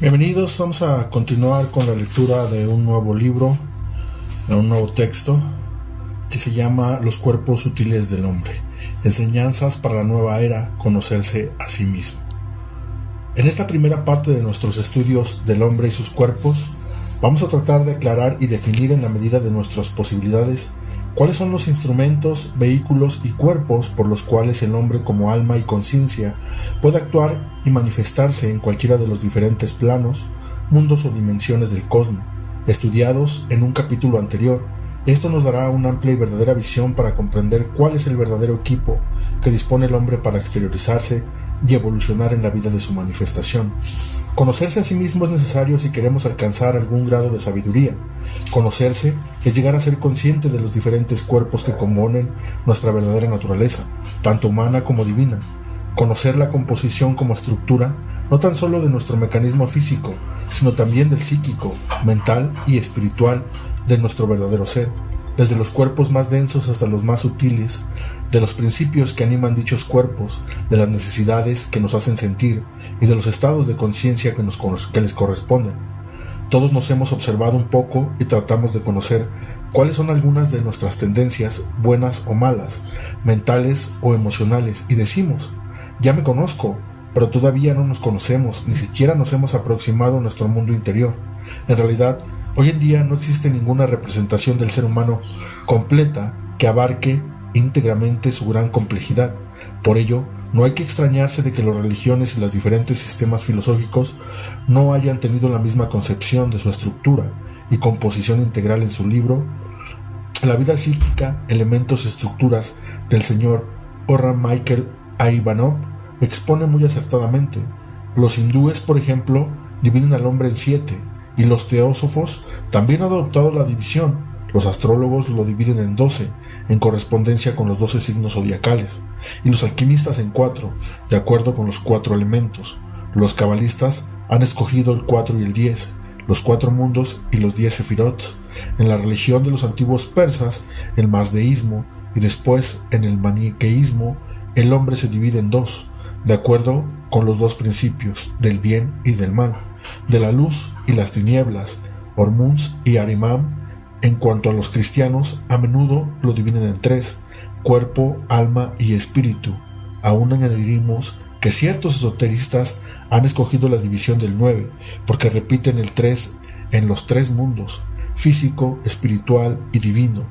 Bienvenidos, vamos a continuar con la lectura de un nuevo libro, de un nuevo texto que se llama Los cuerpos sutiles del hombre, enseñanzas para la nueva era, conocerse a sí mismo. En esta primera parte de nuestros estudios del hombre y sus cuerpos, vamos a tratar de aclarar y definir en la medida de nuestras posibilidades cuáles son los instrumentos, vehículos y cuerpos por los cuales el hombre como alma y conciencia puede actuar y manifestarse en cualquiera de los diferentes planos, mundos o dimensiones del cosmos, estudiados en un capítulo anterior. Esto nos dará una amplia y verdadera visión para comprender cuál es el verdadero equipo que dispone el hombre para exteriorizarse y evolucionar en la vida de su manifestación. Conocerse a sí mismo es necesario si queremos alcanzar algún grado de sabiduría. Conocerse es llegar a ser consciente de los diferentes cuerpos que componen nuestra verdadera naturaleza, tanto humana como divina. Conocer la composición como estructura, no tan solo de nuestro mecanismo físico, sino también del psíquico, mental y espiritual de nuestro verdadero ser, desde los cuerpos más densos hasta los más sutiles, de los principios que animan dichos cuerpos, de las necesidades que nos hacen sentir y de los estados de conciencia que les corresponden. Todos nos hemos observado un poco y tratamos de conocer cuáles son algunas de nuestras tendencias, buenas o malas, mentales o emocionales, y decimos: ya me conozco, pero todavía no nos conocemos, ni siquiera nos hemos aproximado a nuestro mundo interior. En realidad, hoy en día no existe ninguna representación del ser humano completa que abarque íntegramente su gran complejidad. Por ello, no hay que extrañarse de que las religiones y los diferentes sistemas filosóficos no hayan tenido la misma concepción de su estructura y composición integral en su libro La vida psíquica, elementos y estructuras del señor Orhan Michael Ivanov expone muy acertadamente. Los hindúes, por ejemplo, dividen al hombre en 7, y los teósofos también han adoptado la división. Los astrólogos lo dividen en 12, en correspondencia con los 12 signos zodiacales, y los alquimistas en 4, de acuerdo con los 4 elementos. Los cabalistas han escogido el 4 y el 10, los 4 mundos y los 10 sefirots. En la religión de los antiguos persas, el mazdeísmo, y después en el maniqueísmo, el hombre se divide en 2, de acuerdo con los 2 principios, del bien y del mal, de la luz y las tinieblas, Hormuz y Arimam. En cuanto a los cristianos, a menudo lo dividen en 3, cuerpo, alma y espíritu. Aún añadiremos que ciertos esoteristas han escogido la división del 9, porque repiten el 3 en los 3 mundos, físico, espiritual y divino.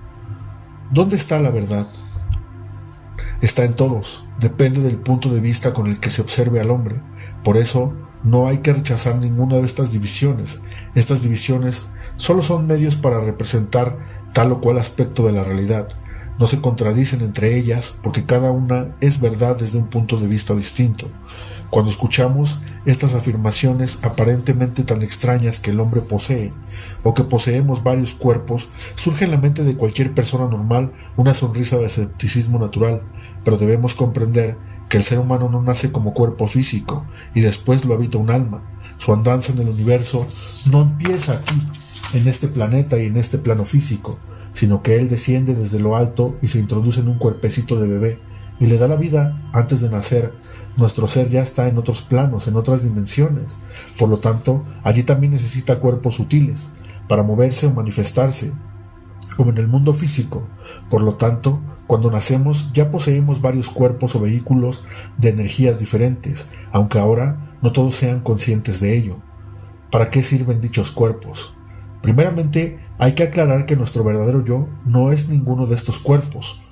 ¿Dónde está la verdad? Está en todos, depende del punto de vista con el que se observe al hombre. Por eso, no hay que rechazar ninguna de estas divisiones. Estas divisiones solo son medios para representar tal o cual aspecto de la realidad. No se contradicen entre ellas porque cada una es verdad desde un punto de vista distinto. Cuando escuchamos estas afirmaciones aparentemente tan extrañas que el hombre posee, o que poseemos varios cuerpos, surge en la mente de cualquier persona normal una sonrisa de escepticismo natural, pero debemos comprender que el ser humano no nace como cuerpo físico y después lo habita un alma. Su andanza en el universo no empieza aquí, en este planeta y en este plano físico, sino que él desciende desde lo alto y se introduce en un cuerpecito de bebé y le da la vida antes de nacer. Nuestro ser ya está en otros planos, en otras dimensiones. Por lo tanto, allí también necesita cuerpos sutiles para moverse o manifestarse, como en el mundo físico. Por lo tanto, cuando nacemos ya poseemos varios cuerpos o vehículos de energías diferentes, aunque ahora no todos sean conscientes de ello. ¿Para qué sirven dichos cuerpos? Primeramente, hay que aclarar que nuestro verdadero yo no es ninguno de estos cuerpos.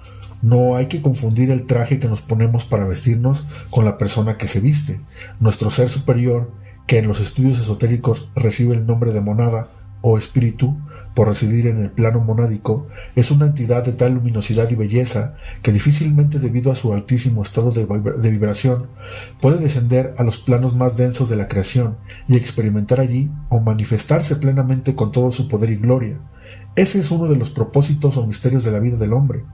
No hay que confundir el traje que nos ponemos para vestirnos con la persona que se viste. Nuestro ser superior, que en los estudios esotéricos recibe el nombre de monada o espíritu, por residir en el plano monádico, es una entidad de tal luminosidad y belleza que difícilmente, debido a su altísimo estado de vibración, puede descender a los planos más densos de la creación y experimentar allí o manifestarse plenamente con todo su poder y gloria. Ese es uno de los propósitos o misterios de la vida del hombre: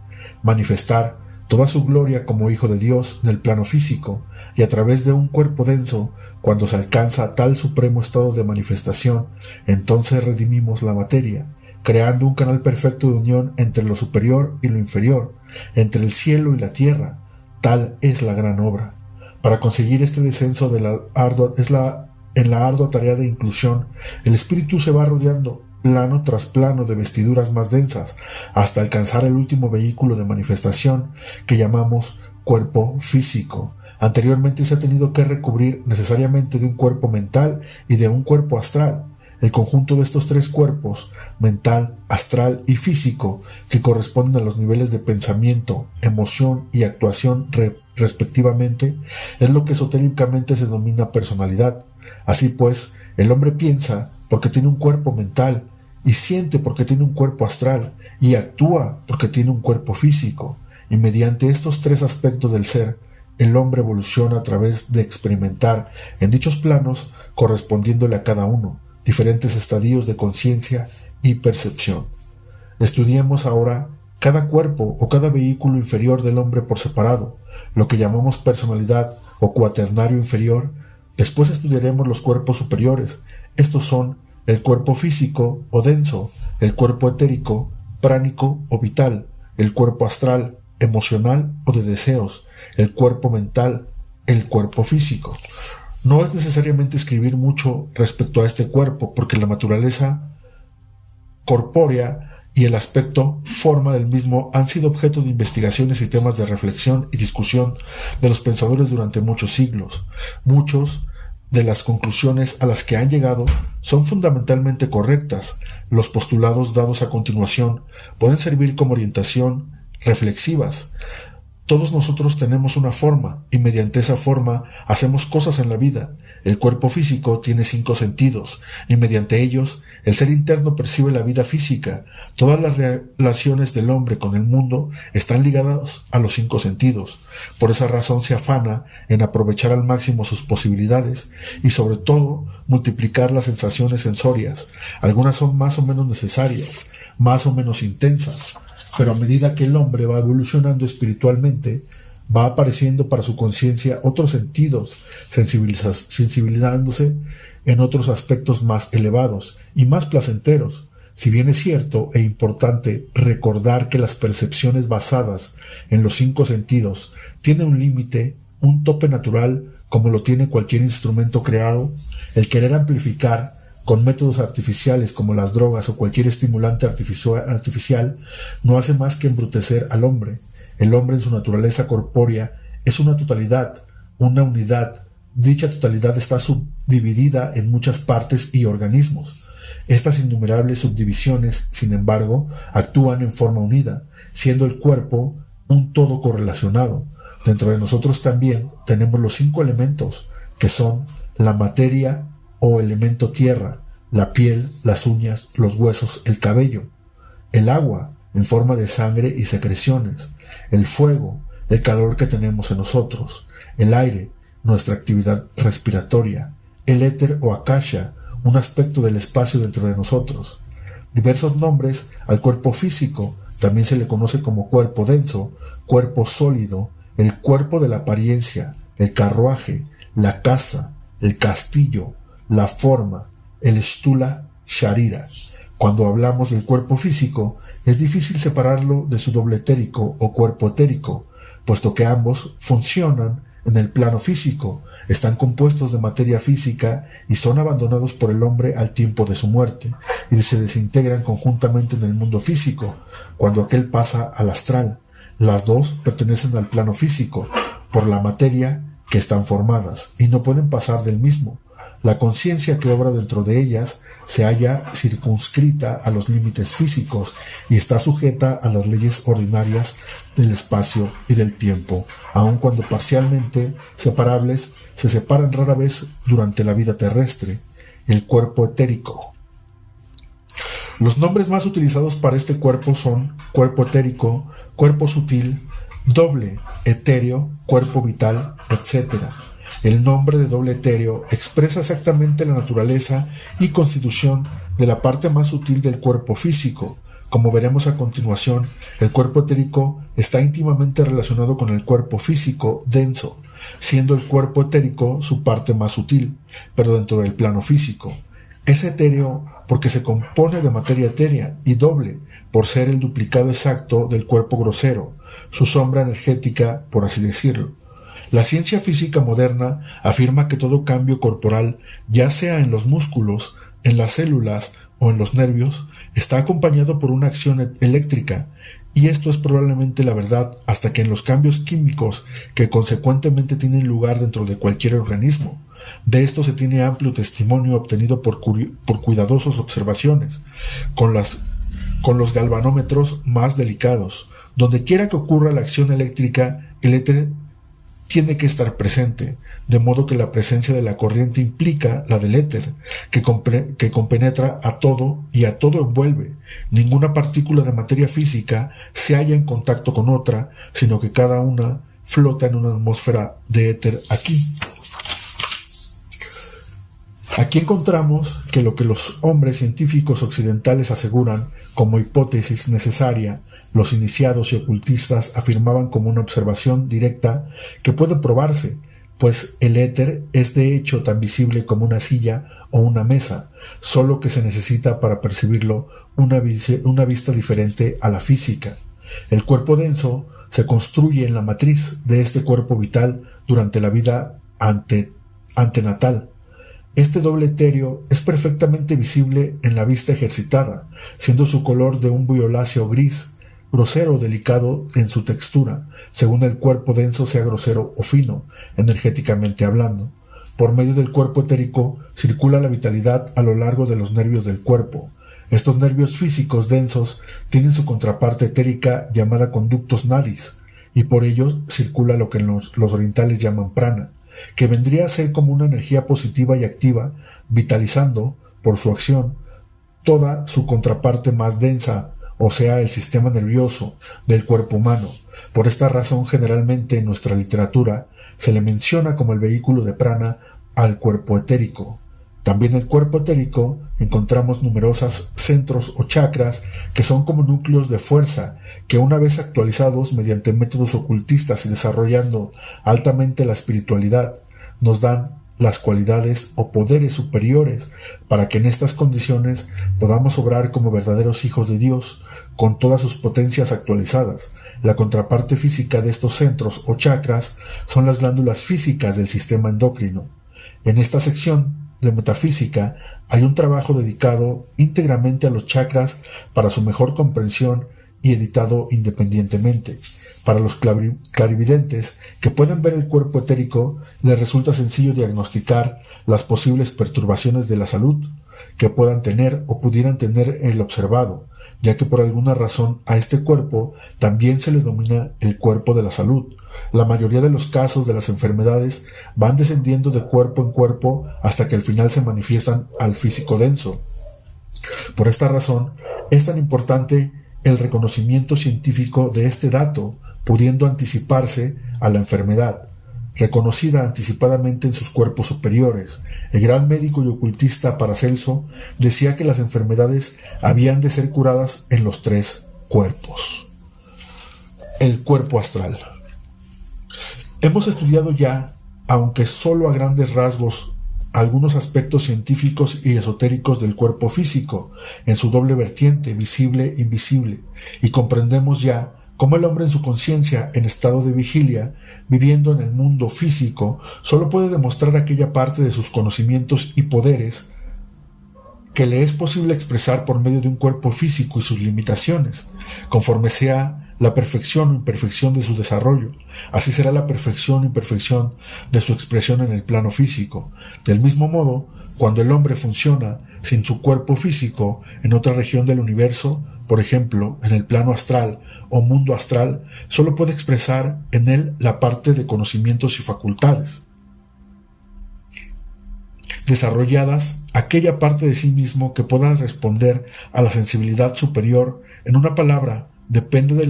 manifestar toda su gloria como hijo de Dios en el plano físico, y a través de un cuerpo denso. Cuando se alcanza tal supremo estado de manifestación, entonces redimimos la materia, creando un canal perfecto de unión entre lo superior y lo inferior, entre el cielo y la tierra. Tal es la gran obra. Para conseguir este descenso de la en la ardua tarea de inclusión, el espíritu se va rodeando plano tras plano de vestiduras más densas, hasta alcanzar el último vehículo de manifestación que llamamos cuerpo físico. Anteriormente se ha tenido que recubrir necesariamente de un cuerpo mental y de un cuerpo astral. El conjunto de estos tres cuerpos, mental, astral y físico, que corresponden a los niveles de pensamiento, emoción y actuación respectivamente, es lo que esotéricamente se denomina personalidad. Así pues, el hombre piensa porque tiene un cuerpo mental, y siente porque tiene un cuerpo astral, y actúa porque tiene un cuerpo físico, y mediante estos tres aspectos del ser, el hombre evoluciona a través de experimentar en dichos planos, correspondiéndole a cada uno diferentes estadios de conciencia y percepción. Estudiemos ahora cada cuerpo o cada vehículo inferior del hombre por separado, lo que llamamos personalidad o cuaternario inferior. Después estudiaremos los cuerpos superiores. Estos son el cuerpo físico o denso, el cuerpo etérico, pránico o vital, el cuerpo astral, emocional o de deseos, el cuerpo mental, el cuerpo físico. No es necesariamente escribir mucho respecto a este cuerpo, porque la naturaleza corpórea y el aspecto, forma del mismo han sido objeto de investigaciones y temas de reflexión y discusión de los pensadores durante muchos siglos. Muchos de las conclusiones a las que han llegado son fundamentalmente correctas. Los postulados dados a continuación pueden servir como orientación reflexivas. Todos nosotros tenemos una forma, y mediante esa forma hacemos cosas en la vida. El cuerpo físico tiene 5 sentidos, y mediante ellos el ser interno percibe la vida física. Todas las relaciones del hombre con el mundo están ligadas a los 5 sentidos. Por esa razón se afana en aprovechar al máximo sus posibilidades, y sobre todo multiplicar las sensaciones sensorias. Algunas son más o menos necesarias, más o menos intensas, pero a medida que el hombre va evolucionando espiritualmente, va apareciendo para su conciencia otros sentidos, sensibilizándose en otros aspectos más elevados y más placenteros. Si bien es cierto e importante recordar que las percepciones basadas en los 5 sentidos tienen un límite, un tope natural, como lo tiene cualquier instrumento creado, el querer amplificar con métodos artificiales como las drogas o cualquier estimulante artificial, no hace más que embrutecer al hombre. El hombre en su naturaleza corpórea es una totalidad, una unidad. Dicha totalidad está subdividida en muchas partes y organismos. Estas innumerables subdivisiones, sin embargo, actúan en forma unida, siendo el cuerpo un todo correlacionado. Dentro de nosotros también tenemos los 5 elementos, que son la materia o elemento tierra, la piel, las uñas, los huesos, el cabello, el agua en forma de sangre y secreciones, el fuego, el calor que tenemos en nosotros, el aire, nuestra actividad respiratoria, el éter o akasha, un aspecto del espacio dentro de nosotros. Diversos nombres al cuerpo físico, también se le conoce como cuerpo denso, cuerpo sólido, el cuerpo de la apariencia, el carruaje, la casa, el castillo, la forma, el stula sharira. Cuando hablamos del cuerpo físico, es difícil separarlo de su doble etérico o cuerpo etérico, puesto que ambos funcionan en el plano físico, están compuestos de materia física y son abandonados por el hombre al tiempo de su muerte, y se desintegran conjuntamente en el mundo físico, cuando aquel pasa al astral. Las dos pertenecen al plano físico, por la materia que están formadas, y no pueden pasar del mismo. La conciencia que obra dentro de ellas se halla circunscrita a los límites físicos y está sujeta a las leyes ordinarias del espacio y del tiempo, aun cuando parcialmente separables, se separan rara vez durante la vida terrestre. El cuerpo etérico. Los nombres más utilizados para este cuerpo son cuerpo etérico, cuerpo sutil, doble etéreo, cuerpo vital, etc. El nombre de doble etéreo expresa exactamente la naturaleza y constitución de la parte más sutil del cuerpo físico. Como veremos a continuación, el cuerpo etérico está íntimamente relacionado con el cuerpo físico denso, siendo el cuerpo etérico su parte más sutil, pero dentro del plano físico. Es etéreo porque se compone de materia etérea, y doble por ser el duplicado exacto del cuerpo grosero, su sombra energética, por así decirlo. La ciencia física moderna afirma que todo cambio corporal, ya sea en los músculos, en las células o en los nervios, está acompañado por una acción eléctrica, y esto es probablemente la verdad hasta que en los cambios químicos que consecuentemente tienen lugar dentro de cualquier organismo. De esto se tiene amplio testimonio obtenido por cuidadosas observaciones, con los galvanómetros más delicados. Donde quiera que ocurra la acción eléctrica, el éter tiene que estar presente, de modo que la presencia de la corriente implica la del éter, que compenetra a todo y a todo envuelve. Ninguna partícula de materia física se halla en contacto con otra, sino que cada una flota en una atmósfera de éter aquí. Aquí encontramos que lo que los hombres científicos occidentales aseguran como hipótesis necesaria, los iniciados y ocultistas afirmaban como una observación directa que puede probarse, pues el éter es de hecho tan visible como una silla o una mesa, solo que se necesita para percibirlo una vista diferente a la física. El cuerpo denso se construye en la matriz de este cuerpo vital durante la vida antenatal. Este doble etéreo es perfectamente visible en la vista ejercitada, siendo su color de un violáceo gris, grosero o delicado en su textura, según el cuerpo denso sea grosero o fino, energéticamente hablando. Por medio del cuerpo etérico circula la vitalidad a lo largo de los nervios del cuerpo. Estos nervios físicos densos tienen su contraparte etérica llamada conductos nadis, y por ellos circula lo que los orientales llaman prana, que vendría a ser como una energía positiva y activa, vitalizando, por su acción, toda su contraparte más densa, o sea, el sistema nervioso del cuerpo humano. Por esta razón, generalmente en nuestra literatura se le menciona como el vehículo de prana al cuerpo etérico. También en el cuerpo etérico encontramos numerosos centros o chakras que son como núcleos de fuerza que, una vez actualizados mediante métodos ocultistas y desarrollando altamente la espiritualidad, nos dan las cualidades o poderes superiores para que en estas condiciones podamos obrar como verdaderos hijos de Dios con todas sus potencias actualizadas. La contraparte física de estos centros o chakras son las glándulas físicas del sistema endocrino. En esta sección de metafísica hay un trabajo dedicado íntegramente a los chakras para su mejor comprensión y editado independientemente. Para los clarividentes que pueden ver el cuerpo etérico, les resulta sencillo diagnosticar las posibles perturbaciones de la salud que puedan tener o pudieran tener el observado, ya que por alguna razón a este cuerpo también se le denomina el cuerpo de la salud. La mayoría de los casos de las enfermedades van descendiendo de cuerpo en cuerpo hasta que al final se manifiestan al físico denso. Por esta razón, es tan importante el reconocimiento científico de este dato, pudiendo anticiparse a la enfermedad, reconocida anticipadamente en sus cuerpos superiores. El gran médico y ocultista Paracelso decía que las enfermedades habían de ser curadas en los tres cuerpos. El cuerpo astral. Hemos estudiado ya, aunque solo a grandes rasgos, algunos aspectos científicos y esotéricos del cuerpo físico, en su doble vertiente, visible e invisible, y comprendemos ya cómo el hombre en su conciencia, en estado de vigilia, viviendo en el mundo físico, solo puede demostrar aquella parte de sus conocimientos y poderes que le es posible expresar por medio de un cuerpo físico y sus limitaciones, conforme sea la perfección o imperfección de su desarrollo. Así será la perfección o imperfección de su expresión en el plano físico. Del mismo modo, cuando el hombre funciona sin su cuerpo físico en otra región del universo, por ejemplo, en el plano astral o mundo astral, solo puede expresar en él la parte de conocimientos y facultades desarrolladas, aquella parte de sí mismo que pueda responder a la sensibilidad superior. En una palabra, depende de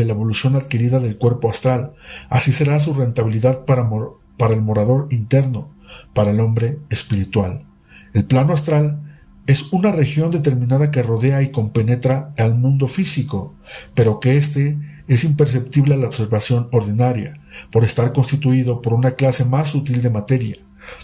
la evolución adquirida del cuerpo astral. Así será su rentabilidad para el morador interno, para el hombre espiritual. El plano astral es una región determinada que rodea y compenetra al mundo físico, pero que éste es imperceptible a la observación ordinaria, por estar constituido por una clase más sutil de materia.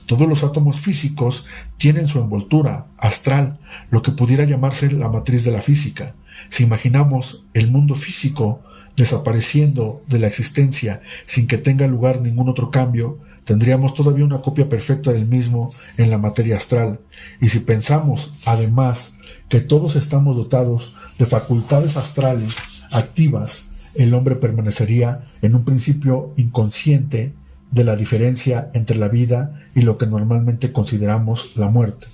Todos los átomos físicos tienen su envoltura astral, lo que pudiera llamarse la matriz de la física. Si imaginamos el mundo físico desapareciendo de la existencia sin que tenga lugar ningún otro cambio, tendríamos todavía una copia perfecta del mismo en la materia astral. Y si pensamos, además, que todos estamos dotados de facultades astrales activas, el hombre permanecería en un principio inconsciente de la diferencia entre la vida y lo que normalmente consideramos la muerte,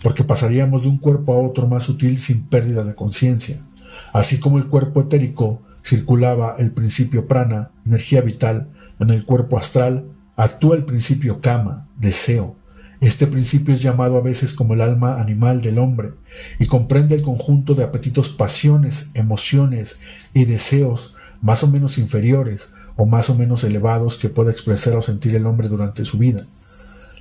porque pasaríamos de un cuerpo a otro más sutil sin pérdida de conciencia. Así como el cuerpo etérico circulaba el principio prana, energía vital, en el cuerpo astral actúa el principio kama, deseo. Este principio es llamado a veces como el alma animal del hombre y comprende el conjunto de apetitos, pasiones, emociones y deseos más o menos inferiores o más o menos elevados que puede expresar o sentir el hombre durante su vida.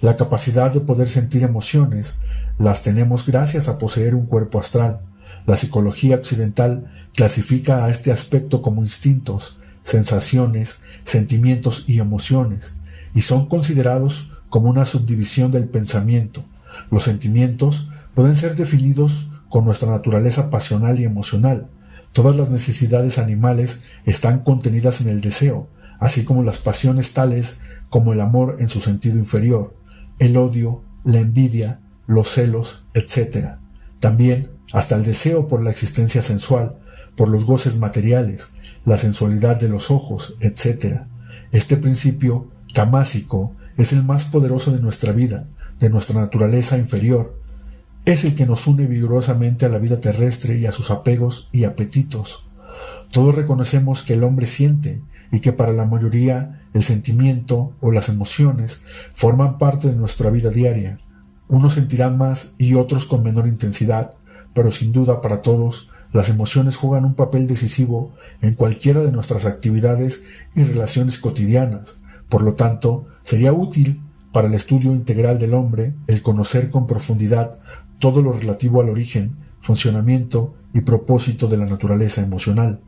La capacidad de poder sentir emociones las tenemos gracias a poseer un cuerpo astral. La psicología occidental clasifica a este aspecto como instintos, sensaciones, sentimientos y emociones, y son considerados como una subdivisión del pensamiento. Los sentimientos pueden ser definidos con nuestra naturaleza pasional y emocional. Todas las necesidades animales están contenidas en el deseo, así como las pasiones tales como el amor en su sentido inferior, el odio, la envidia, los celos, etc. También hasta el deseo por la existencia sensual, por los goces materiales, la sensualidad de los ojos, etc. Este principio kamásico es el más poderoso de nuestra vida, de nuestra naturaleza inferior. Es el que nos une vigorosamente a la vida terrestre y a sus apegos y apetitos. Todos reconocemos que el hombre siente y que para la mayoría el sentimiento o las emociones forman parte de nuestra vida diaria. Unos sentirán más y otros con menor intensidad, pero sin duda para todos las emociones juegan un papel decisivo en cualquiera de nuestras actividades y relaciones cotidianas. Por lo tanto, sería útil para el estudio integral del hombre el conocer con profundidad todo lo relativo al origen, funcionamiento y propósito de la naturaleza emocional.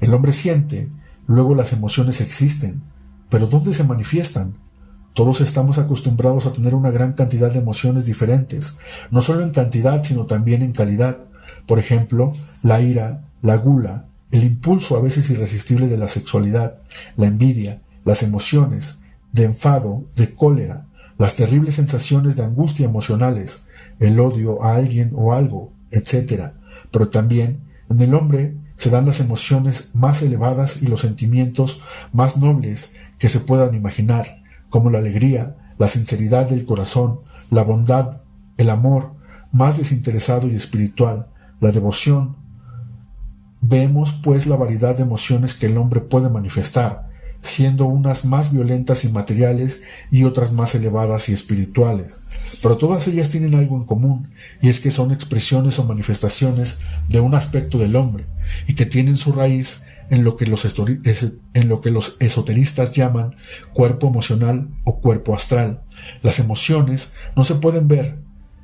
El hombre siente, luego las emociones existen, pero ¿dónde se manifiestan? Todos estamos acostumbrados a tener una gran cantidad de emociones diferentes, no solo en cantidad sino también en calidad. Por ejemplo, la ira, la gula, el impulso a veces irresistible de la sexualidad, la envidia, las emociones de enfado, de cólera, las terribles sensaciones de angustia emocionales, el odio a alguien o algo, etc. Pero también en el hombre se dan las emociones más elevadas y los sentimientos más nobles que se puedan imaginar, como la alegría, la sinceridad del corazón, la bondad, el amor más desinteresado y espiritual, la devoción. Vemos pues la variedad de emociones que el hombre puede manifestar, siendo unas más violentas y materiales y otras más elevadas y espirituales. Pero todas ellas tienen algo en común, y es que son expresiones o manifestaciones de un aspecto del hombre, y que tienen su raíz en lo que los esoteristas llaman cuerpo emocional o cuerpo astral. Las emociones no se pueden ver,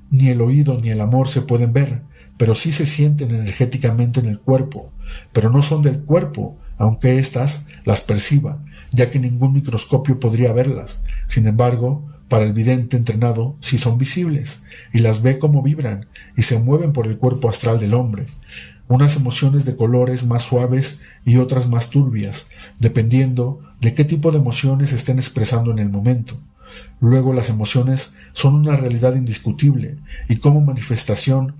ni el oído ni el amor se pueden ver, pero sí se sienten energéticamente en el cuerpo, pero no son del cuerpo, aunque éstas las perciba, ya que ningún microscopio podría verlas. Sin embargo, para el vidente entrenado sí son visibles, y las ve como vibran y se mueven por el cuerpo astral del hombre. Unas emociones de colores más suaves y otras más turbias, dependiendo de qué tipo de emociones estén expresando en el momento. Luego las emociones son una realidad indiscutible, y como manifestación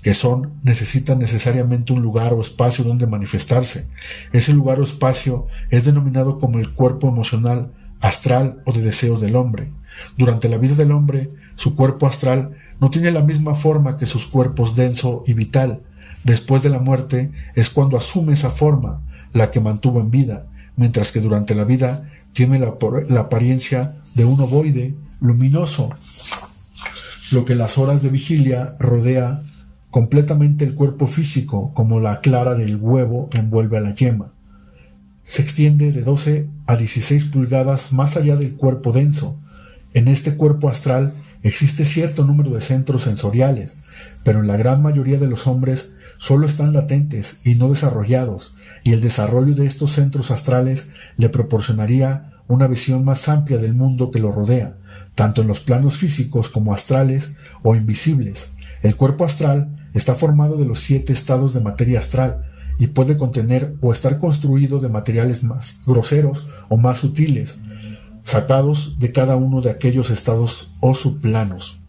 que son, necesitan necesariamente un lugar o espacio donde manifestarse. Ese lugar o espacio es denominado como el cuerpo emocional, astral o de deseos del hombre. Durante la vida del hombre, su cuerpo astral no tiene la misma forma que sus cuerpos denso y vital. Después de la muerte es cuando asume esa forma, la que mantuvo en vida, mientras que durante la vida tiene la apariencia de un ovoide luminoso, lo que las horas de vigilia rodea completamente el cuerpo físico, como la clara del huevo envuelve a la yema. Se extiende de 12 a 16 pulgadas más allá del cuerpo denso. En este cuerpo astral existe cierto número de centros sensoriales, pero en la gran mayoría de los hombres solo están latentes y no desarrollados, y el desarrollo de estos centros astrales le proporcionaría una visión más amplia del mundo que lo rodea, tanto en los planos físicos como astrales o invisibles. El cuerpo astral está formado de los 7 estados de materia astral, y puede contener o estar construido de materiales más groseros o más sutiles, sacados de cada uno de aquellos estados o subplanos.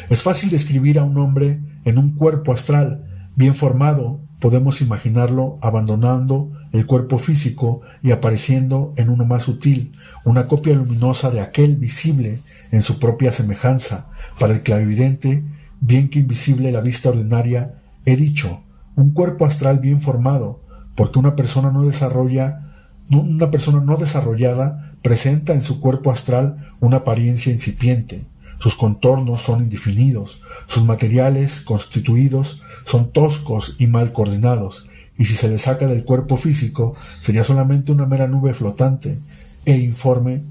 Es fácil describir a un hombre en un cuerpo astral bien formado. Podemos imaginarlo abandonando el cuerpo físico y apareciendo en uno más sutil, una copia luminosa de aquel visible en su propia semejanza. Para el clarividente, bien que invisible a la vista ordinaria, he dicho, un cuerpo astral bien formado, porque una persona no desarrollada presenta en su cuerpo astral una apariencia incipiente. Sus contornos son indefinidos, sus materiales constituidos son toscos y mal coordinados, y si se le saca del cuerpo físico sería solamente una mera nube flotante e informe,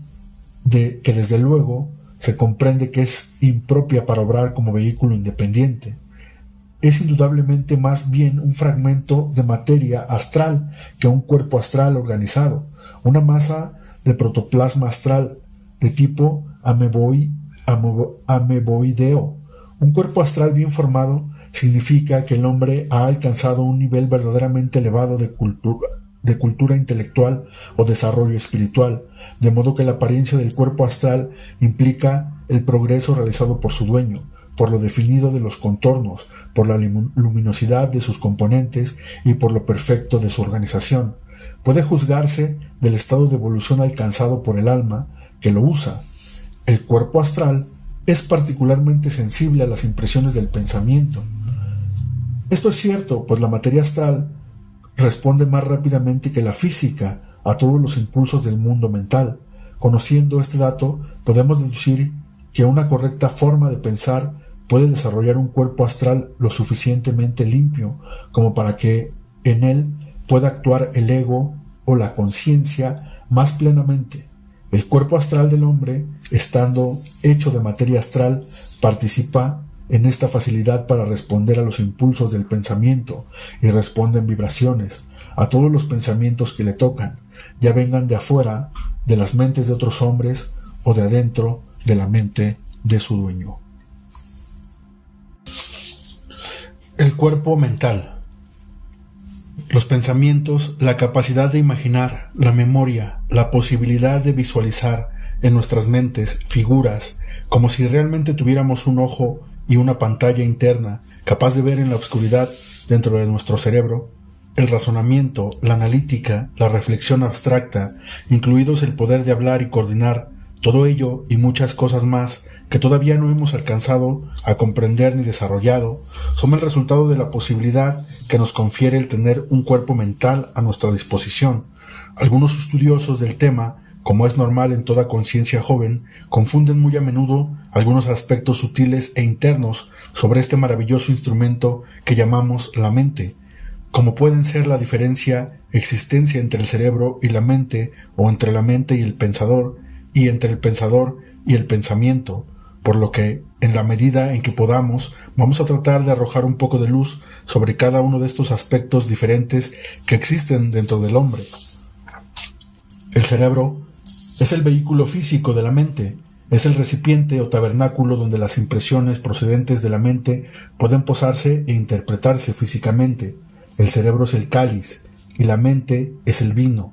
de que desde luego se comprende que es impropia para obrar como vehículo independiente. Es indudablemente más bien un fragmento de materia astral que un cuerpo astral organizado, una masa de protoplasma astral de tipo ameboideo. Un cuerpo astral bien formado significa que el hombre ha alcanzado un nivel verdaderamente elevado de cultura intelectual o desarrollo espiritual, de modo que la apariencia del cuerpo astral implica el progreso realizado por su dueño, por lo definido de los contornos, por la luminosidad de sus componentes y por lo perfecto de su organización. Puede juzgarse del estado de evolución alcanzado por el alma que lo usa. El cuerpo astral es particularmente sensible a las impresiones del pensamiento. Esto es cierto, pues la materia astral responde más rápidamente que la física a todos los impulsos del mundo mental. Conociendo este dato, podemos deducir que una correcta forma de pensar puede desarrollar un cuerpo astral lo suficientemente limpio como para que en él pueda actuar el ego o la conciencia más plenamente. El cuerpo astral del hombre, estando hecho de materia astral, participa en esta facilidad para responder a los impulsos del pensamiento y responde en vibraciones a todos los pensamientos que le tocan, ya vengan de afuera, de las mentes de otros hombres o de adentro de la mente de su dueño. El cuerpo mental. Los pensamientos, la capacidad de imaginar, la memoria, la posibilidad de visualizar en nuestras mentes figuras como si realmente tuviéramos un ojo y una pantalla interna capaz de ver en la oscuridad dentro de nuestro cerebro, el razonamiento, la analítica, la reflexión abstracta, incluidos el poder de hablar y coordinar, todo ello y muchas cosas más que todavía no hemos alcanzado a comprender ni desarrollado, son el resultado de la posibilidad que nos confiere el tener un cuerpo mental a nuestra disposición. Algunos estudiosos del tema, como es normal en toda conciencia joven, confunden muy a menudo algunos aspectos sutiles e internos sobre este maravilloso instrumento que llamamos la mente, como pueden ser la existencia entre el cerebro y la mente, o entre la mente y el pensador, y entre el pensador y el pensamiento, por lo que, en la medida en que podamos, vamos a tratar de arrojar un poco de luz sobre cada uno de estos aspectos diferentes que existen dentro del hombre. El cerebro es el vehículo físico de la mente, es el recipiente o tabernáculo donde las impresiones procedentes de la mente pueden posarse e interpretarse físicamente. El cerebro es el cáliz y la mente es el vino.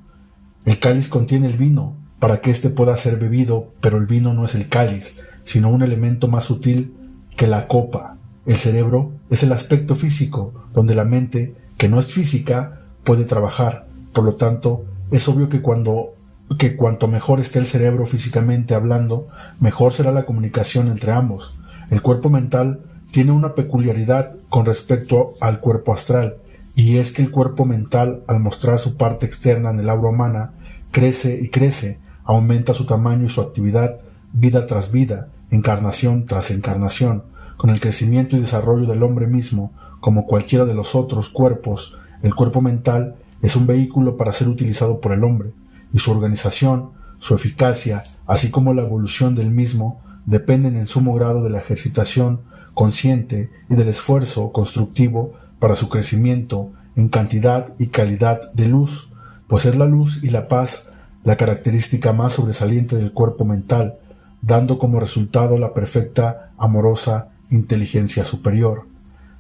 El cáliz contiene el vino para que éste pueda ser bebido, pero el vino no es el cáliz, sino un elemento más sutil que la copa. El cerebro es el aspecto físico donde la mente, que no es física, puede trabajar. Por lo tanto, es obvio que cuanto mejor esté el cerebro físicamente hablando, mejor será la comunicación entre ambos. El cuerpo mental tiene una peculiaridad con respecto al cuerpo astral, y es que el cuerpo mental, al mostrar su parte externa en el aura humana, crece y crece, aumenta su tamaño y su actividad vida tras vida, encarnación tras encarnación. Con el crecimiento y desarrollo del hombre mismo, como cualquiera de los otros cuerpos, el cuerpo mental es un vehículo para ser utilizado por el hombre, y su organización, su eficacia, así como la evolución del mismo, dependen en sumo grado de la ejercitación consciente y del esfuerzo constructivo para su crecimiento en cantidad y calidad de luz, pues es la luz y la paz la característica más sobresaliente del cuerpo mental, dando como resultado la perfecta, amorosa inteligencia superior.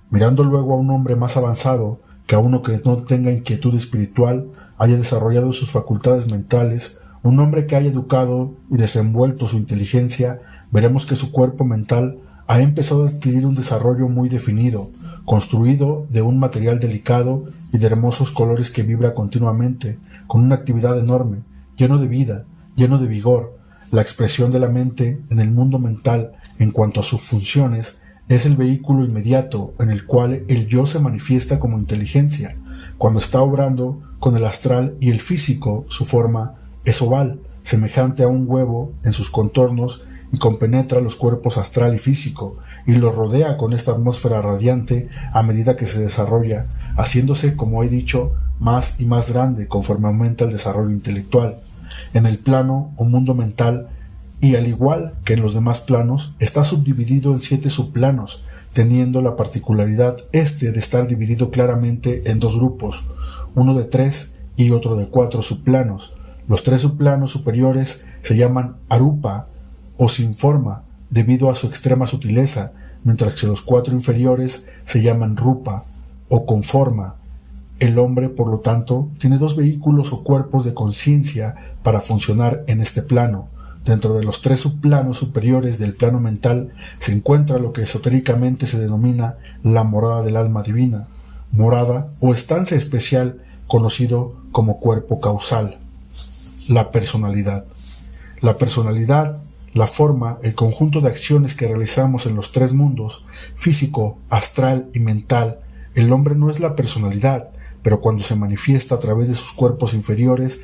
Mirando luego a un hombre más avanzado, que a uno que no tenga inquietud espiritual, haya desarrollado sus facultades mentales, un hombre que haya educado y desenvuelto su inteligencia, veremos que su cuerpo mental ha empezado a adquirir un desarrollo muy definido, construido de un material delicado y de hermosos colores que vibra continuamente, con una actividad enorme, lleno de vida, lleno de vigor. La expresión de la mente en el mundo mental, en cuanto a sus funciones, es el vehículo inmediato en el cual el yo se manifiesta como inteligencia. Cuando está obrando con el astral y el físico, su forma es oval, semejante a un huevo en sus contornos, y compenetra los cuerpos astral y físico, y los rodea con esta atmósfera radiante a medida que se desarrolla, haciéndose, como he dicho, más y más grande conforme aumenta el desarrollo intelectual. En el plano o mundo mental, y al igual que en los demás planos, está subdividido en 7 subplanos, teniendo la particularidad de estar dividido claramente en 2 grupos, uno de 3 y otro de 4 subplanos. Los 3 subplanos superiores se llaman arupa o sin forma, debido a su extrema sutileza, mientras que los 4 inferiores se llaman rupa o con forma. El hombre, por lo tanto, tiene 2 vehículos o cuerpos de conciencia para funcionar en este plano. Dentro de los 3 subplanos superiores del plano mental se encuentra lo que esotéricamente se denomina la morada del alma divina, morada o estancia especial conocido como cuerpo causal. La personalidad. La personalidad, la forma, el conjunto de acciones que realizamos en los 3 mundos, físico, astral y mental. El hombre no es la personalidad, pero cuando se manifiesta a través de sus cuerpos inferiores,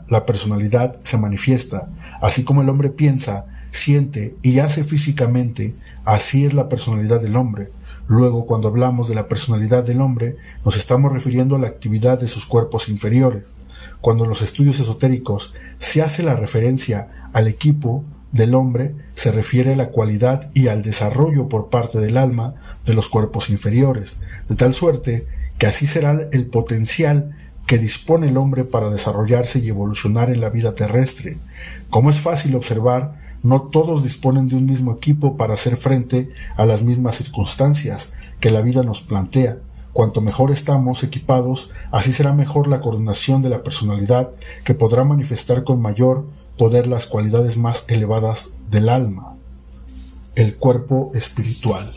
la personalidad se manifiesta. Así como el hombre piensa, siente y hace físicamente, así es la personalidad del hombre. Luego, cuando hablamos de la personalidad del hombre, nos estamos refiriendo a la actividad de sus cuerpos inferiores. Cuando en los estudios esotéricos se hace la referencia al equipo del hombre, se refiere a la cualidad y al desarrollo por parte del alma de los cuerpos inferiores, de tal suerte que así será el potencial que dispone el hombre para desarrollarse y evolucionar en la vida terrestre. Como es fácil observar, no todos disponen de un mismo equipo para hacer frente a las mismas circunstancias que la vida nos plantea. Cuanto mejor estamos equipados, así será mejor la coordinación de la personalidad, que podrá manifestar con mayor poder las cualidades más elevadas del alma. El cuerpo espiritual.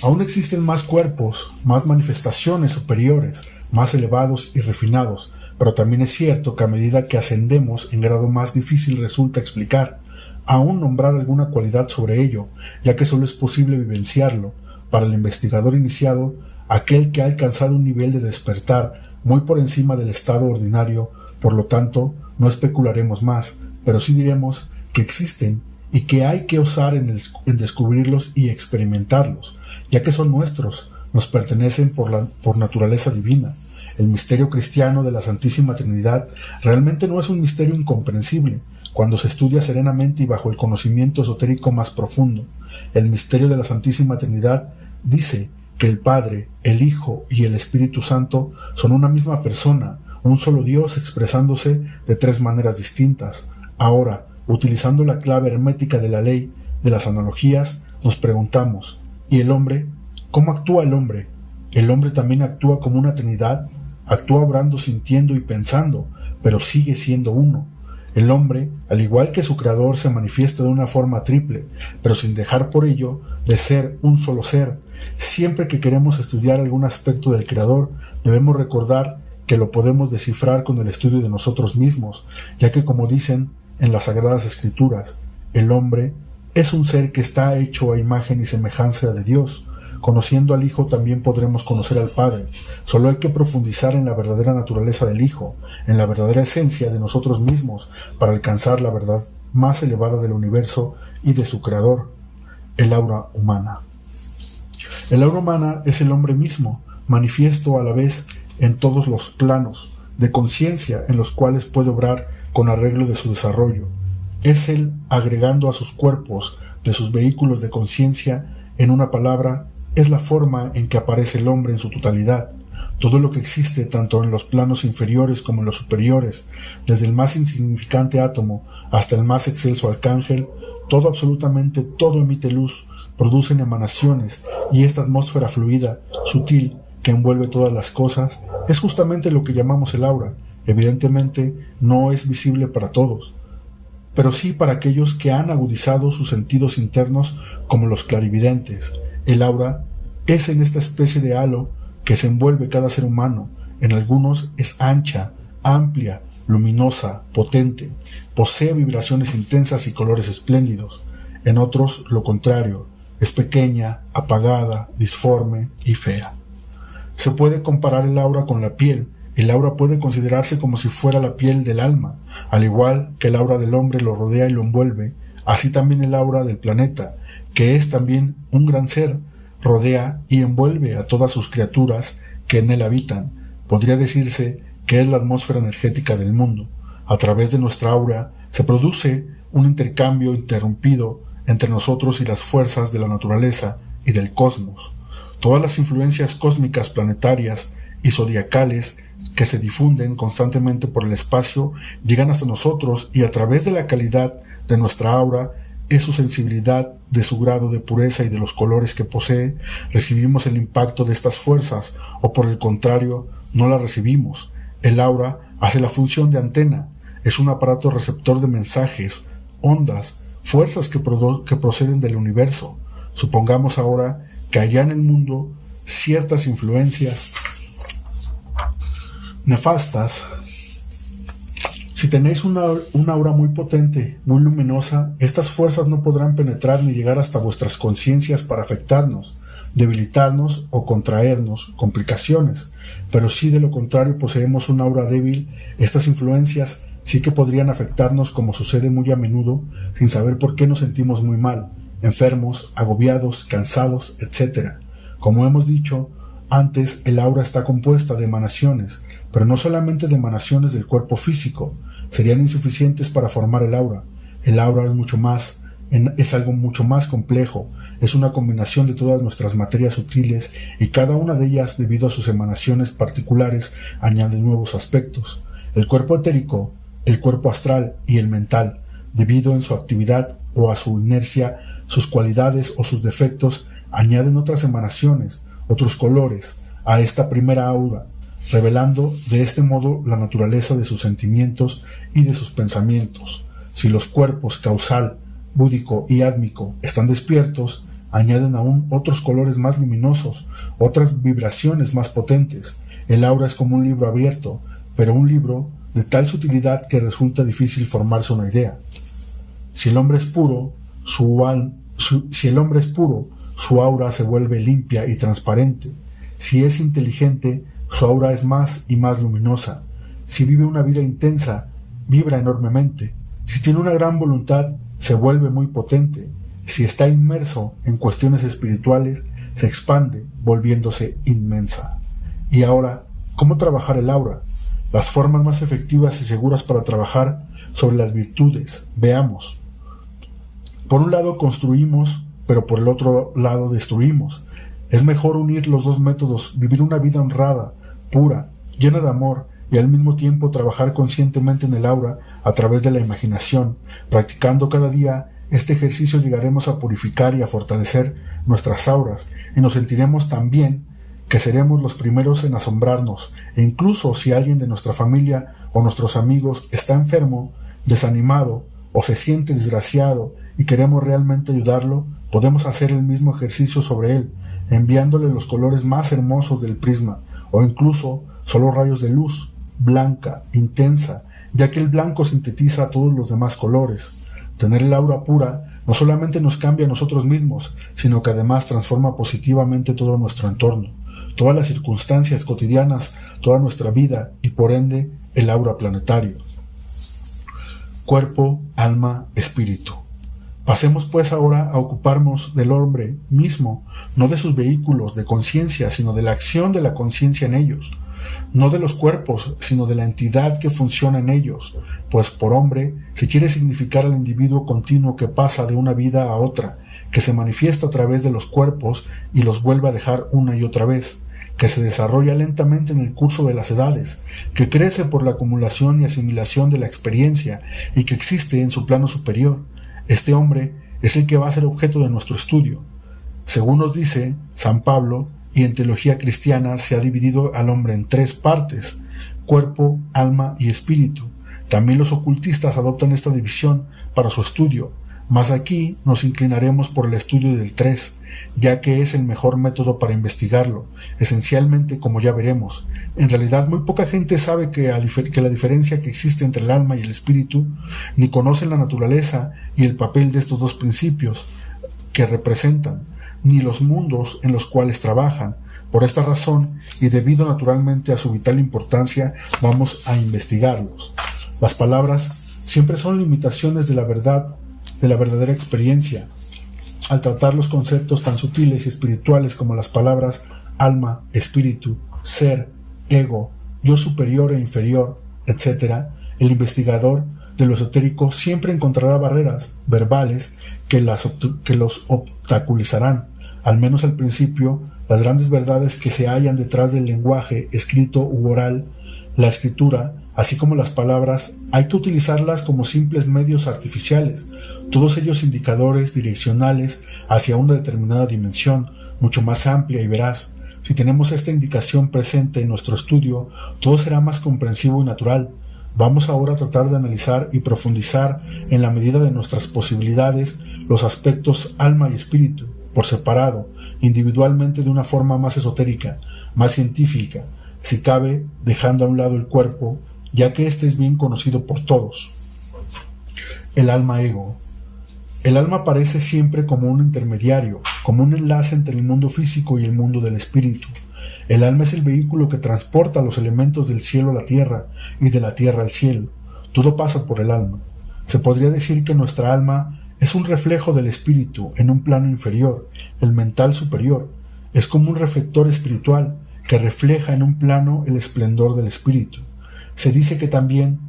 Aún existen más cuerpos, más manifestaciones superiores, más elevados y refinados, pero también es cierto que a medida que ascendemos en grado más difícil resulta explicar, aún nombrar alguna cualidad sobre ello, ya que solo es posible vivenciarlo. Para el investigador iniciado, aquel que ha alcanzado un nivel de despertar muy por encima del estado ordinario, por lo tanto, no especularemos más, pero sí diremos que existen y que hay que osar en descubrirlos y experimentarlos, ya que son nuestros, nos pertenecen por naturaleza divina. El misterio cristiano de la Santísima Trinidad realmente no es un misterio incomprensible cuando se estudia serenamente y bajo el conocimiento esotérico más profundo. El misterio de la Santísima Trinidad dice que el Padre, el Hijo y el Espíritu Santo son una misma persona, un solo Dios expresándose de 3 maneras distintas. Ahora, utilizando la clave hermética de la ley de las analogías, nos preguntamos, ¿y el hombre? ¿Cómo actúa el hombre? ¿El hombre también actúa como una Trinidad? Actúa obrando, sintiendo y pensando, pero sigue siendo uno. El hombre, al igual que su creador, se manifiesta de una forma triple, pero sin dejar por ello de ser un solo ser. Siempre que queremos estudiar algún aspecto del creador, debemos recordar que lo podemos descifrar con el estudio de nosotros mismos, ya que, como dicen en las Sagradas Escrituras, el hombre es un ser que está hecho a imagen y semejanza de Dios. Conociendo al Hijo también podremos conocer al Padre. Solo hay que profundizar en la verdadera naturaleza del Hijo, en la verdadera esencia de nosotros mismos, para alcanzar la verdad más elevada del universo y de su Creador, el aura humana. El aura humana es el hombre mismo, manifiesto a la vez en todos los planos de conciencia en los cuales puede obrar con arreglo de su desarrollo. Es él agregando a sus cuerpos de sus vehículos de conciencia, en una palabra, es la forma en que aparece el hombre en su totalidad. Todo lo que existe, tanto en los planos inferiores como en los superiores, desde el más insignificante átomo hasta el más excelso arcángel, todo, absolutamente todo emite luz, producen emanaciones, y esta atmósfera fluida, sutil, que envuelve todas las cosas, es justamente lo que llamamos el aura. Evidentemente, no es visible para todos, pero sí para aquellos que han agudizado sus sentidos internos como los clarividentes. El aura es en esta especie de halo que se envuelve cada ser humano. En algunos es ancha, amplia, luminosa, potente, posee vibraciones intensas y colores espléndidos. En otros, lo contrario, es pequeña, apagada, disforme y fea. Se puede comparar el aura con la piel. El aura puede considerarse como si fuera la piel del alma. Al igual que el aura del hombre lo rodea y lo envuelve, así también el aura del planeta, que es también un gran ser, rodea y envuelve a todas sus criaturas que en él habitan. Podría decirse que es la atmósfera energética del mundo. A través de nuestra aura se produce un intercambio interrumpido entre nosotros y las fuerzas de la naturaleza y del cosmos. Todas las influencias cósmicas, planetarias y zodiacales que se difunden constantemente por el espacio llegan hasta nosotros, y a través de la calidad de nuestra aura, es su sensibilidad, de su grado de pureza y de los colores que posee, recibimos el impacto de estas fuerzas, o por el contrario, no la recibimos. El aura hace la función de antena, es un aparato receptor de mensajes, ondas, fuerzas que proceden del universo. Supongamos ahora que allá en el mundo ciertas influencias nefastas. Si tenéis una aura muy potente, muy luminosa, estas fuerzas no podrán penetrar ni llegar hasta vuestras conciencias para afectarnos, debilitarnos o contraernos complicaciones. Pero si de lo contrario poseemos una aura débil, estas influencias sí que podrían afectarnos, como sucede muy a menudo, sin saber por qué nos sentimos muy mal, enfermos, agobiados, cansados, etc. Como hemos dicho antes, el aura está compuesta de emanaciones, pero no solamente de emanaciones del cuerpo físico. Serían insuficientes para formar el aura. El aura es algo mucho más complejo. Es una combinación de todas nuestras materias sutiles, y cada una de ellas, debido a sus emanaciones particulares, añade nuevos aspectos. El cuerpo etérico, el cuerpo astral y el mental, debido en su actividad o a su inercia, sus cualidades o sus defectos, añaden otras emanaciones, otros colores, a esta primera aura, revelando de este modo la naturaleza de sus sentimientos y de sus pensamientos. Si los cuerpos causal, búdico y átmico están despiertos, añaden aún otros colores más luminosos, otras vibraciones más potentes. El aura es como un libro abierto, pero un libro de tal sutilidad que resulta difícil formarse una idea. Si el hombre es puro, su aura se vuelve limpia y transparente. Si es inteligente, su aura es más y más luminosa. Si vive una vida intensa, vibra enormemente. Si tiene una gran voluntad, se vuelve muy potente. Si está inmerso en cuestiones espirituales, se expande, volviéndose inmensa. Y ahora, ¿cómo trabajar el aura? Las formas más efectivas y seguras para trabajar sobre las virtudes. Veamos. Por un lado construimos, pero por el otro lado destruimos. Es mejor unir los dos métodos, vivir una vida honrada, pura, llena de amor, y al mismo tiempo trabajar conscientemente en el aura a través de la imaginación. Practicando cada día este ejercicio llegaremos a purificar y a fortalecer nuestras auras, y nos sentiremos tan bien que seremos los primeros en asombrarnos. E incluso si alguien de nuestra familia o nuestros amigos está enfermo, desanimado o se siente desgraciado y queremos realmente ayudarlo, podemos hacer el mismo ejercicio sobre él, enviándole los colores más hermosos del prisma, o incluso solo rayos de luz, blanca, intensa, ya que el blanco sintetiza todos los demás colores. Tener el aura pura no solamente nos cambia a nosotros mismos, sino que además transforma positivamente todo nuestro entorno, todas las circunstancias cotidianas, toda nuestra vida y por ende el aura planetario. Cuerpo, alma, espíritu. Pasemos pues ahora a ocuparnos del hombre mismo, no de sus vehículos de conciencia, sino de la acción de la conciencia en ellos. no de los cuerpos, sino de la entidad que funciona en ellos, pues por hombre se quiere significar al individuo continuo que pasa de una vida a otra, que se manifiesta a través de los cuerpos y los vuelve a dejar una y otra vez, que se desarrolla lentamente en el curso de las edades, que crece por la acumulación y asimilación de la experiencia y que existe en su plano superior. Este hombre es el que va a ser objeto de nuestro estudio. Según nos dice San Pablo, y en teología cristiana se ha dividido al hombre en 3 partes: cuerpo, alma y espíritu. También los ocultistas adoptan esta división para su estudio, mas aquí nos inclinaremos por el estudio del 3, ya que es el mejor método para investigarlo, esencialmente, como ya veremos. En realidad muy poca gente sabe que la diferencia que existe entre el alma y el espíritu, ni conocen la naturaleza y el papel de estos 2 principios que representan, ni los mundos en los cuales trabajan. Por esta razón, y debido naturalmente a su vital importancia, vamos a investigarlos. Las palabras siempre son limitaciones de la verdad, de la verdadera experiencia. Al tratar los conceptos tan sutiles y espirituales como las palabras alma, espíritu, ser, ego, yo superior e inferior, etc., el investigador de lo esotérico siempre encontrará barreras verbales que los obstaculizarán. Al menos al principio, las grandes verdades que se hallan detrás del lenguaje escrito u oral, la escritura, así como las palabras, hay que utilizarlas como simples medios artificiales, todos ellos indicadores direccionales hacia una determinada dimensión, mucho más amplia y veraz. Si tenemos esta indicación presente en nuestro estudio, todo será más comprensivo y natural. Vamos ahora a tratar de analizar y profundizar en la medida de nuestras posibilidades los aspectos alma y espíritu, por separado, individualmente, de una forma más esotérica, más científica, si cabe, dejando a un lado el cuerpo, ya que este es bien conocido por todos. El alma ego. El alma aparece siempre como un intermediario, como un enlace entre el mundo físico y el mundo del espíritu. El alma es el vehículo que transporta los elementos del cielo a la tierra y de la tierra al cielo. Todo pasa por el alma. Se podría decir que nuestra alma es un reflejo del espíritu en un plano inferior, el mental superior. Es como un reflector espiritual que refleja en un plano el esplendor del espíritu. Se dice también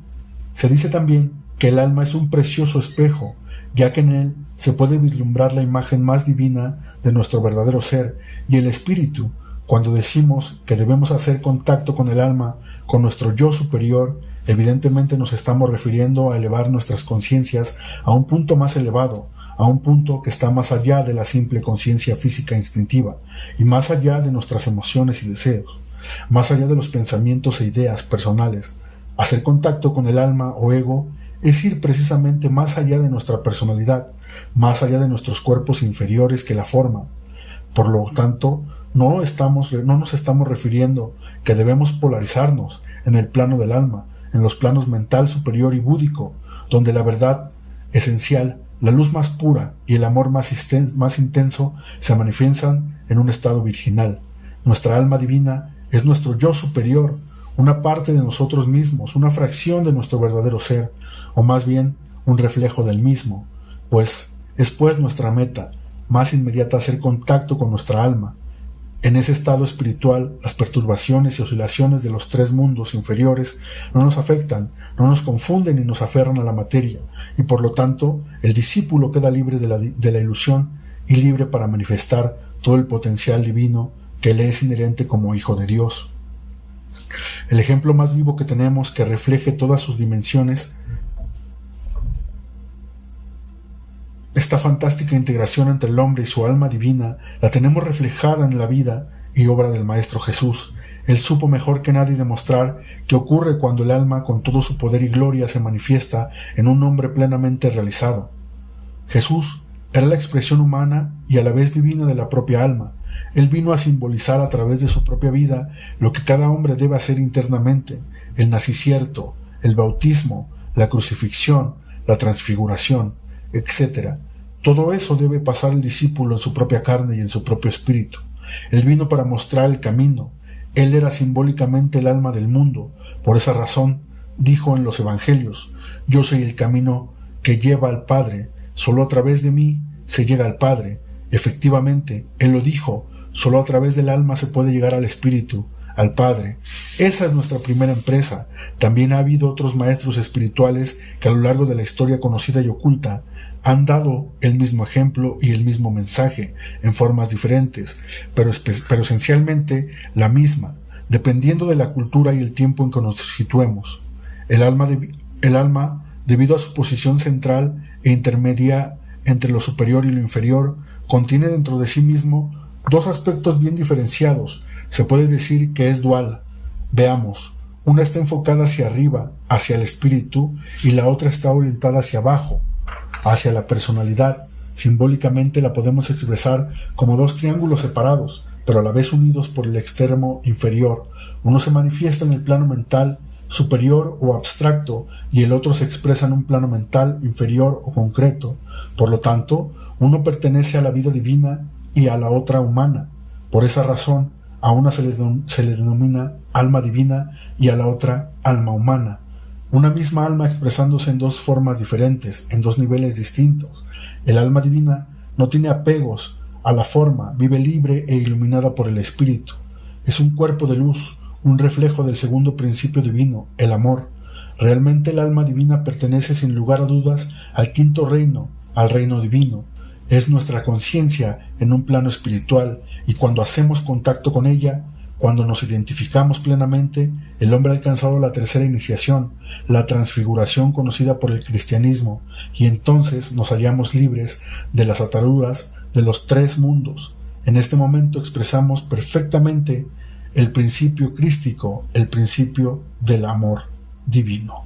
que el alma es un precioso espejo, ya que en él se puede vislumbrar la imagen más divina de nuestro verdadero ser, y el espíritu. Cuando decimos que debemos hacer contacto con el alma, con nuestro yo superior, evidentemente nos estamos refiriendo a elevar nuestras conciencias a un punto más elevado, a un punto que está más allá de la simple conciencia física instintiva, y más allá de nuestras emociones y deseos, más allá de los pensamientos e ideas personales. Hacer contacto con el alma o ego es ir precisamente más allá de nuestra personalidad, más allá de nuestros cuerpos inferiores que la forman. Por lo tanto, no nos estamos refiriendo que debemos polarizarnos en el plano del alma, en los planos mental superior y búdico, donde la verdad esencial, la luz más pura y el amor más intenso se manifiestan en un estado virginal. Nuestra alma divina es nuestro yo superior, una parte de nosotros mismos, una fracción de nuestro verdadero ser, o más bien un reflejo del mismo, pues es nuestra meta más inmediata hacer contacto con nuestra alma. En ese estado espiritual, las perturbaciones y oscilaciones de los 3 mundos inferiores no nos afectan, no nos confunden ni nos aferran a la materia, y por lo tanto el discípulo queda libre de la ilusión y libre para manifestar todo el potencial divino que le es inherente como hijo de Dios. El ejemplo más vivo que tenemos que refleje todas sus dimensiones, esta fantástica integración entre el hombre y su alma divina, la tenemos reflejada en la vida y obra del Maestro Jesús. Él supo mejor que nadie demostrar qué ocurre cuando el alma con todo su poder y gloria se manifiesta en un hombre plenamente realizado. Jesús era la expresión humana y a la vez divina de la propia alma. Él vino a simbolizar a través de su propia vida lo que cada hombre debe hacer internamente: el nacimiento, el bautismo, la crucifixión, la transfiguración, etc. Todo eso debe pasar el discípulo en su propia carne y en su propio espíritu. Él vino para mostrar el camino. Él era simbólicamente el alma del mundo. Por esa razón, dijo en los evangelios: yo soy el camino que lleva al Padre. Solo a través de mí se llega al Padre. Efectivamente, él lo dijo: solo a través del alma se puede llegar al espíritu, al Padre. Esa es nuestra primera empresa. También ha habido otros maestros espirituales que a lo largo de la historia conocida y oculta han dado el mismo ejemplo y el mismo mensaje en formas diferentes, pero esencialmente la misma, dependiendo de la cultura y el tiempo en que nos situemos. El alma, debido a su posición central e intermedia entre lo superior y lo inferior, contiene dentro de sí mismo dos aspectos bien diferenciados. Se puede decir que es dual. Veamos, una está enfocada hacia arriba, hacia el espíritu, y la otra está orientada hacia abajo, hacia la personalidad. Simbólicamente la podemos expresar como dos triángulos separados, pero a la vez unidos por el extremo inferior. Uno se manifiesta en el plano mental superior o abstracto, y el otro se expresa en un plano mental inferior o concreto. Por lo tanto, uno pertenece a la vida divina y a la otra humana. Por esa razón, a una se le denomina alma divina y a la otra alma humana. Una misma alma expresándose en dos formas diferentes, en dos niveles distintos. El alma divina no tiene apegos a la forma, vive libre e iluminada por el espíritu. Es un cuerpo de luz, un reflejo del segundo principio divino, el amor. Realmente el alma divina pertenece sin lugar a dudas al quinto reino, al reino divino. Es nuestra conciencia en un plano espiritual, y cuando hacemos contacto con ella, cuando nos identificamos plenamente, el hombre ha alcanzado la tercera iniciación, la transfiguración conocida por el cristianismo, y entonces nos hallamos libres de las ataduras de los tres mundos. En este momento expresamos perfectamente el principio crístico, el principio del amor divino.